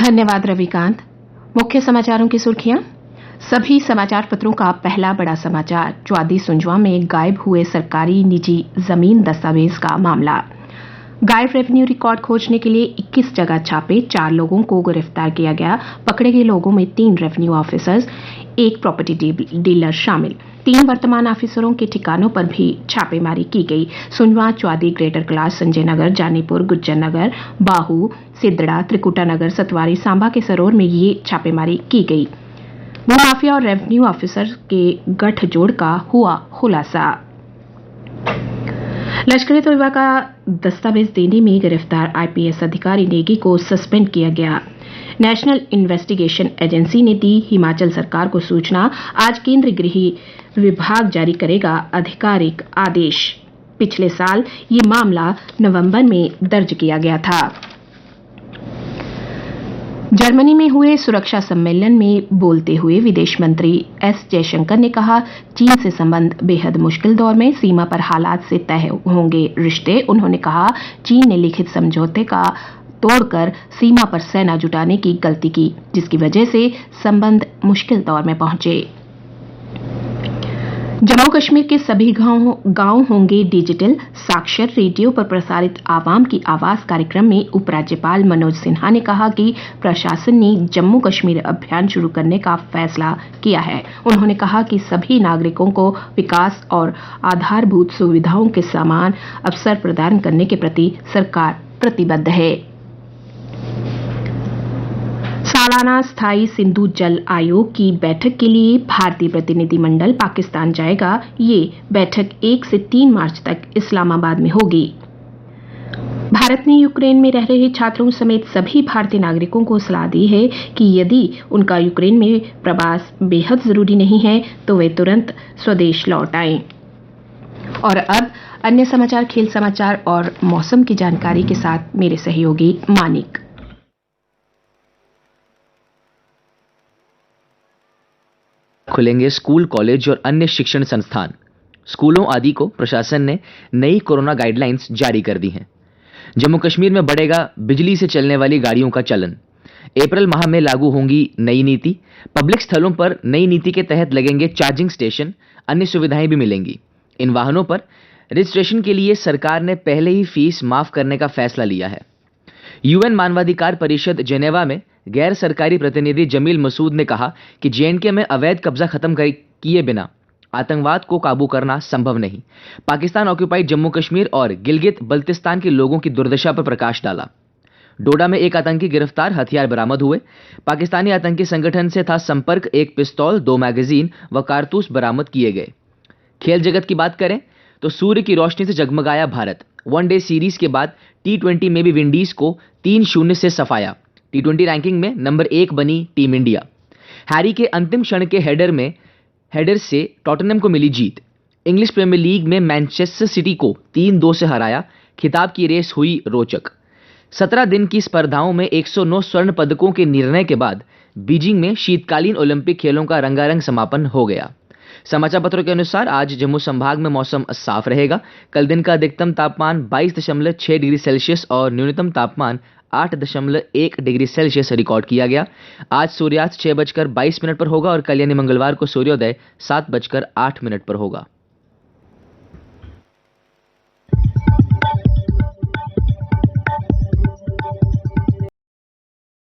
धन्यवाद रविकांत। मुख्य समाचारों की सुर्खियां। सभी समाचार पत्रों का पहला बड़ा समाचार। चौआदी सुंजवा में गायब हुए सरकारी निजी जमीन दस्तावेज का मामला। गायब रेवेन्यू रिकॉर्ड खोजने के लिए 21 जगह छापे, 4 लोगों को गिरफ्तार किया गया। पकड़े गए लोगों में 3 रेवेन्यू ऑफिसर्स, 1 प्रॉपर्टी डीलर शामिल। 3 वर्तमान ऑफिसरों के ठिकानों पर भी छापेमारी की गई। सुंजवा, चौआदी, ग्रेटर कैलाश, संजय नगर, जानीपुर, गुज्जर नगर, बाहू, सिद्दड़ा, त्रिकुटा नगर, सतवारी, सांबा के सरोर में ये छापेमारी की गई। भूमाफिया और रेवेन्यू ऑफिसर के गठजोड़ का हुआ खुलासा। लश्कर तोयबा का दस्तावेज देने में गिरफ्तार आईपीएस अधिकारी नेगी को सस्पेंड किया गया। नेशनल इन्वेस्टिगेशन एजेंसी ने दी हिमाचल सरकार को सूचना। आज केंद्रीय गृह विभाग जारी करेगा आधिकारिक आदेश। पिछले साल ये मामला नवंबर में दर्ज किया गया था। जर्मनी में हुए सुरक्षा सम्मेलन में बोलते हुए विदेश मंत्री एस जयशंकर ने कहा, चीन से संबंध बेहद मुश्किल दौर में, सीमा पर हालात से तय होंगे रिश्ते। उन्होंने कहा, चीन ने लिखित समझौते का तोड़कर सीमा पर सेना जुटाने की गलती की, जिसकी वजह से संबंध मुश्किल दौर में पहुंचे। जम्मू कश्मीर के सभी गांव होंगे डिजिटल साक्षर। रेडियो पर प्रसारित आवाम की आवाज कार्यक्रम में उपराज्यपाल मनोज सिन्हा ने कहा कि प्रशासन ने जम्मू कश्मीर अभियान शुरू करने का फैसला किया है। उन्होंने कहा कि सभी नागरिकों को विकास और आधारभूत सुविधाओं के समान अवसर प्रदान करने के प्रति सरकार प्रतिबद्ध है। सालाना स्थायी सिंधु जल आयोग की बैठक के लिए भारतीय प्रतिनिधिमंडल पाकिस्तान जाएगा। ये बैठक 1 से 3 मार्च तक इस्लामाबाद में होगी। भारत ने यूक्रेन में रह रहे छात्रों समेत सभी भारतीय नागरिकों को सलाह दी है कि यदि उनका यूक्रेन में प्रवास बेहद जरूरी नहीं है तो वे तुरंत स्वदेश लौट आएं। और अब अन्य समाचार, खेल समाचार और मौसम की जानकारी के साथ मेरे सहयोगी मानिक। खुलेंगे स्कूल, कॉलेज और अन्य शिक्षण संस्थान। स्कूलों आदि को प्रशासन ने नई कोरोना गाइडलाइंस जारी कर दी हैं। जम्मू कश्मीर में बढ़ेगा बिजली से चलने वाली गाड़ियों का चलन। अप्रैल माह में लागू होंगी नई नीति। पब्लिक स्थलों पर नई नीति के तहत लगेंगे चार्जिंग स्टेशन, अन्य सुविधाएं भी मिलेंगी। इन वाहनों पर रजिस्ट्रेशन के लिए सरकार ने पहले ही फीस माफ करने का फैसला लिया है। यूएन मानवाधिकार परिषद जेनेवा में गैर सरकारी प्रतिनिधि जमील मसूद ने कहा कि जेएनके में अवैध कब्जा खत्म किए बिना आतंकवाद को काबू करना संभव नहीं। पाकिस्तान ऑक्यूपाइड जम्मू कश्मीर और गिलगित बल्तिस्तान के लोगों की दुर्दशा पर प्रकाश डाला। डोडा में एक आतंकी गिरफ्तार, हथियार बरामद हुए। पाकिस्तानी आतंकी संगठन से था संपर्क, 1 पिस्तौल, 2 मैगजीन व कारतूस बरामद किए गए। खेल जगत की बात करें तो सूर्य की रोशनी से जगमगाया भारत। वनडे सीरीज के बाद T20 में भी विंडीज को 3-0 से सफाया। T20 रैंकिंग में नंबर 1 बनी टीम इंडिया। हैरी के अंतिम क्षण के हेडर से टॉटनहम को मिली जीत। इंग्लिश प्रीमियर लीग में मैनचेस्टर सिटी को 3-2 से हराया। खिताब की रेस हुई रोचक। 17 दिन की स्पर्धाओं में 109 स्वर्ण पदकों के निर्णय के बाद बीजिंग में शीतकालीन ओलंपिक खेलों का रंगारंग समापन हो गया। समाचार पत्रों के अनुसार आज जम्मू संभाग में मौसम साफ रहेगा। कल दिन का अधिकतम तापमान 22.6 डिग्री सेल्सियस और न्यूनतम तापमान 8.1 डिग्री सेल्सियस रिकॉर्ड किया गया। आज सूर्यास्त 6:22 पर होगा और कल यानी मंगलवार को सूर्योदय 7:08 पर होगा।